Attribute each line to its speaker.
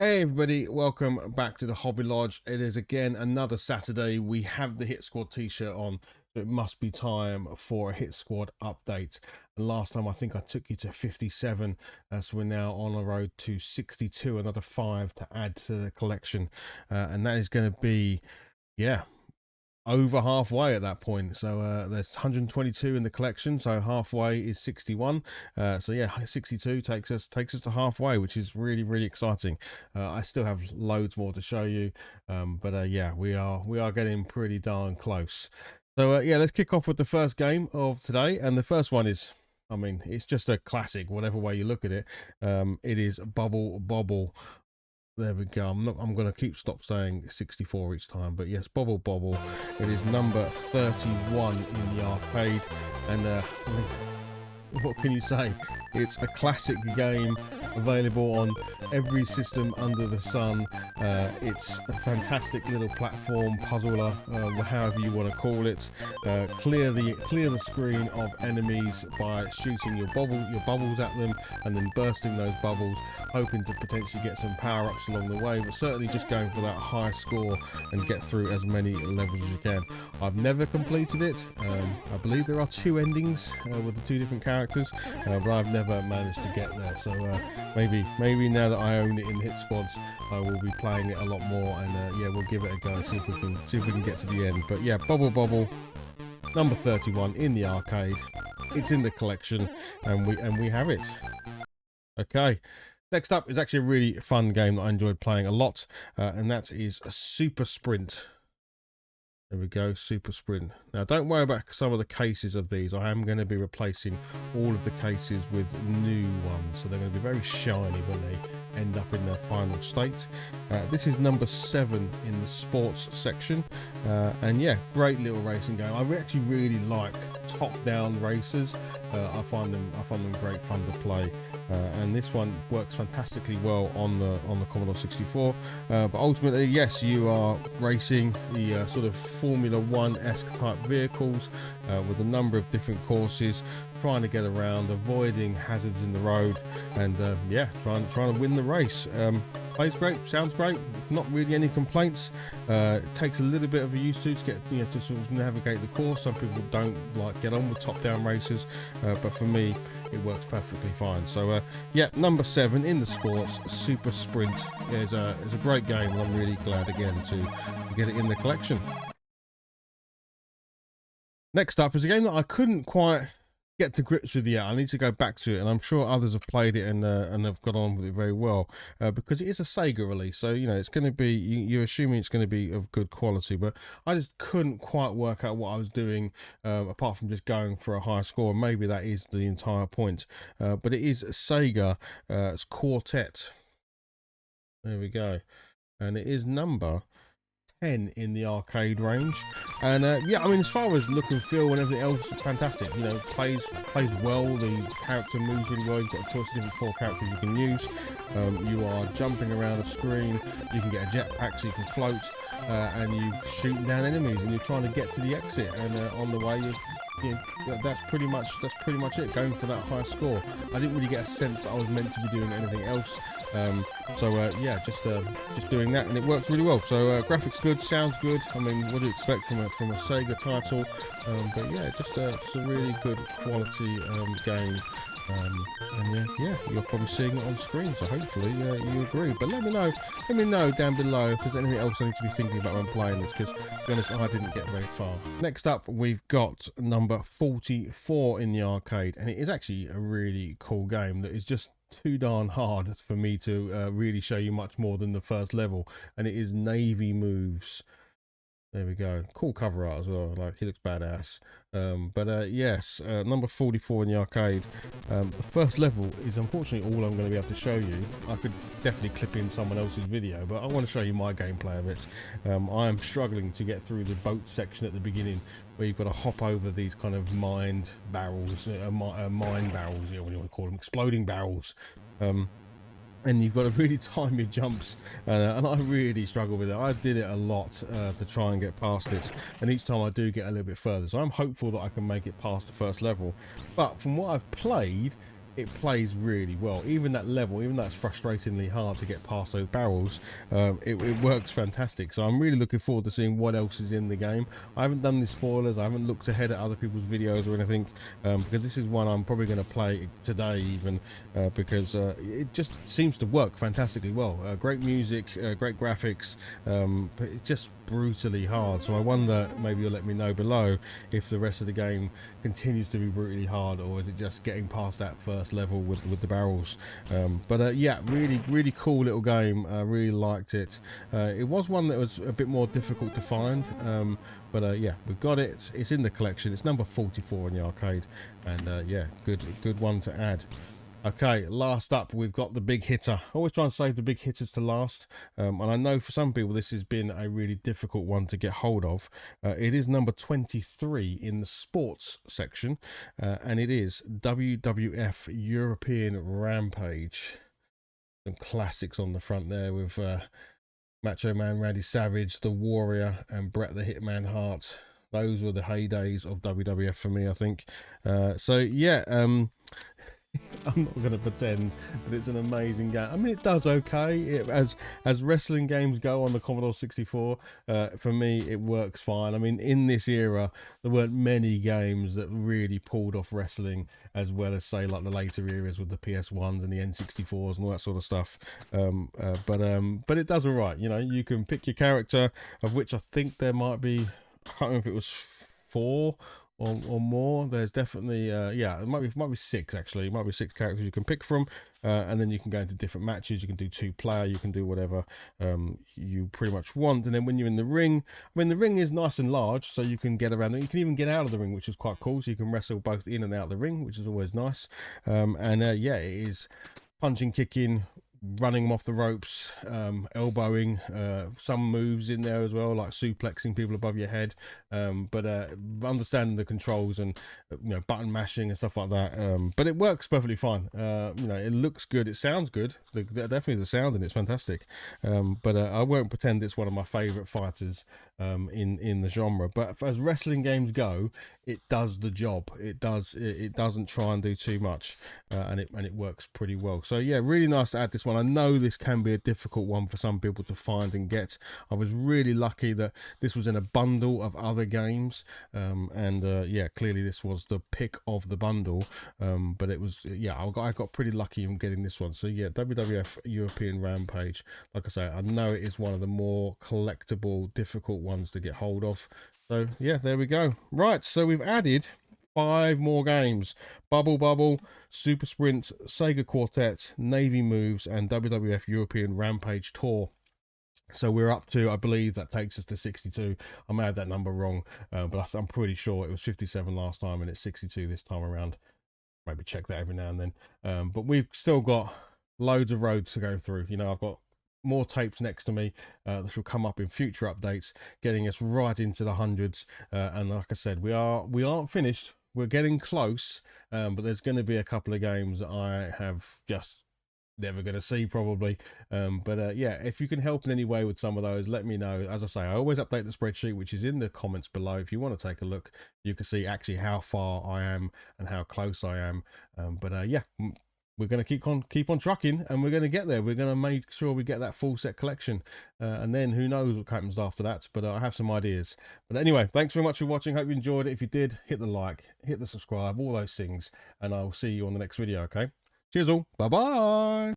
Speaker 1: Hey everybody, welcome back to the Hobby Lodge. It is again another Saturday. We have the Hit Squad t-shirt on, so it must be time for a Hit Squad update. And last time I think I took you to 57, so we're now on the road to 62, another 5 to add to the collection. And that is going to be, yeah, over halfway at that point. So there's 122 in the collection, so halfway is 61. So yeah, 62 takes us to halfway, which is really exciting. I still have loads more to show you, but yeah, we are getting pretty darn close. So yeah, let's kick off with the first game of today, and the first one is, I mean, it's just a classic whatever way you look at it. It is Bubble Bobble. There we go. I'm gonna stop saying 64 each time, but yes, Bobble Bobble. It is number 31 in the arcade, and what can you say? It's a classic game available on every system under the sun. It's a fantastic little platform puzzler, however you want to call it. Clear the screen of enemies by shooting your bubbles at them and then bursting those bubbles, hoping to potentially get some power-ups along the way, but certainly just going for that high score and get through as many levels as you can. I've never completed it. I believe there are 2 endings with the 2 different characters, but I've never managed to get there. So maybe now that I own it in Hit Squads, I will be playing it a lot more, and yeah, we'll give it a go, see if we can get to the end. But yeah, Bubble Bobble, number 31 in the arcade. It's in the collection, and we have it. Okay. Next up is actually a really fun game that I enjoyed playing a lot, and that is a Super Sprint. There we go, Super Sprint. Now, don't worry about some of the cases of these. I am going to be replacing all of the cases with new ones, so they're going to be very shiny when they end up in their final state. This is number 7 in the sports section, and yeah, great little racing game. I actually really like top-down races. I find them great fun to play, and this one works fantastically well on the Commodore 64. But ultimately, yes, you are racing the sort of Formula 1-esque type vehicles with a number of different courses, trying to get around, avoiding hazards in the road, and yeah, trying to win the race. Plays great, sounds great, not really any complaints. It takes a little bit of a used to get, you know, to sort of navigate the course. Some people don't like get on with top-down races, but for me, it works perfectly fine. So yeah, number 7 in the sports, Super Sprint is a great game, and I'm really glad again to get it in the collection. Next up is a game that I couldn't quite get to grips with yet. I need to go back to it, and I'm sure others have played it and have got on with it very well, because it is a Sega release, so you know it's going to be, you're assuming it's going to be of good quality, but I just couldn't quite work out what I was doing, apart from just going for a high score. Maybe that is the entire point, but it is Sega. It's Quartet. There we go, and it is number 10 in the arcade range. And yeah, I mean, as far as look and feel and everything else, fantastic. You know, plays well. The character moves really well. You've got a choice of different 4 characters you can use. You are jumping around a screen. You can get a jetpack so you can float, and you shooting down enemies, and you're trying to get to the exit. And on the way, that's pretty much it. Going for that high score. I didn't really get a sense that I was meant to be doing anything else. So yeah, just doing that, and it works really well. So graphics good, sounds good. I mean, what do you expect from a Sega title? But yeah, just a really good quality game. And yeah, you're probably seeing it on screen, so hopefully you agree. But let me know down below if there's anything else I need to be thinking about when playing this, because to be honest, I didn't get very far. Next up, we've got number 44 in the arcade, and it is actually a really cool game that is just too darn hard for me to really show you much more than the first level, and it is Navy Moves. There we go. Cool cover art as well. Like, he looks badass. But yes, number 44 in the arcade. The first level is unfortunately all I'm going to be able to show you. I could definitely clip in someone else's video, but I want to show you my gameplay of it. I am struggling to get through the boat section at the beginning, where you've got to hop over these kind of mine barrels, yeah, what do you want to call them? Exploding barrels. And you've got to really time your jumps, and I really struggle with it. I did it a lot to try and get past it, and each time I do get a little bit further, so I'm hopeful that I can make it past the first level. But from what I've played, it plays really well. Even that level, even though it's frustratingly hard to get past those barrels, it works fantastic. So I'm really looking forward to seeing what else is in the game. I haven't done the spoilers, I haven't looked ahead at other people's videos or anything, because this is one I'm probably going to play today even, because it just seems to work fantastically well. Great music, great graphics, but it's just brutally hard. So I wonder, maybe you'll let me know below if the rest of the game continues to be brutally hard, or is it just getting past that first level with the barrels. But yeah, really cool little game. I really liked it. It was one that was a bit more difficult to find, but yeah, we've got it. It's in the collection. It's number 44 in the arcade, and yeah, good one to add. Okay, last up, we've got the big hitter. I always try and save the big hitters to last, and I know for some people this has been a really difficult one to get hold of. It is number 23 in the sports section, and it is WWF European Rampage. Some classics on the front there with Macho Man Randy Savage, The Warrior, and Bret the Hitman Hart. Those were the heydays of WWF for me, I think. So yeah, I'm not going to pretend that it's an amazing game. I mean, it does okay. As wrestling games go on the Commodore 64, for me, it works fine. I mean, in this era, there weren't many games that really pulled off wrestling as well as, say, like the later eras with the PS1s and the N64s and all that sort of stuff. But it does all right. You know, you can pick your character, of which I think there might be, I can't remember if it was 4 or more. There's definitely yeah, it might be 6 actually. It might be 6 characters you can pick from, and then you can go into different matches. You can do 2-player, you can do whatever you pretty much want. And then when you're in the ring, I mean, the ring is nice and large, so you can get around. You can even get out of the ring, which is quite cool. So you can wrestle both in and out of the ring, which is always nice. And yeah, it is punching, kicking, running them off the ropes, elbowing, some moves in there as well, like suplexing people above your head, but understanding the controls and you know, button mashing and stuff like that. But it works perfectly fine. You know, it looks good, it sounds good. Definitely the sound in it's fantastic. But I won't pretend it's one of my favorite fighters in the genre. But as wrestling games go, it does the job. It doesn't try and do too much, and it works pretty well. So yeah, really nice to add this one. I know this can be a difficult one for some people to find and get. I was really lucky that this was in a bundle of other games, and yeah, clearly this was the pick of the bundle. But it was, yeah, I got pretty lucky in getting this one. So yeah, WWF European Rampage, like I say, I know it is one of the more collectible, difficult ones to get hold of. So yeah, there we go. Right, so we've added 5 more games: Bubble Bubble, Super Sprint, Sega Quartet, Navy Moves, and WWF European Rampage Tour. So we're up to, I believe that takes us to 62. I may have that number wrong, but I'm pretty sure it was 57 last time and it's 62 this time around. Maybe check that every now and then. But we've still got loads of roads to go through. You know, I've got more tapes next to me that will come up in future updates, getting us right into the hundreds. And like I said, we aren't finished. We're getting close, but there's going to be a couple of games that I have just never going to see probably. But yeah, if you can help in any way with some of those, let me know. As I say, I always update the spreadsheet, which is in the comments below. If you want to take a look, you can see actually how far I am and how close I am. But yeah, we're going to keep on trucking, and we're going to get there. We're going to make sure we get that full set collection, and then who knows what happens after that. But I have some ideas. But anyway, thanks very much for watching. Hope you enjoyed it. If you did, hit the like, hit the subscribe, all those things, and I will see you on the next video. Okay, cheers all, bye bye.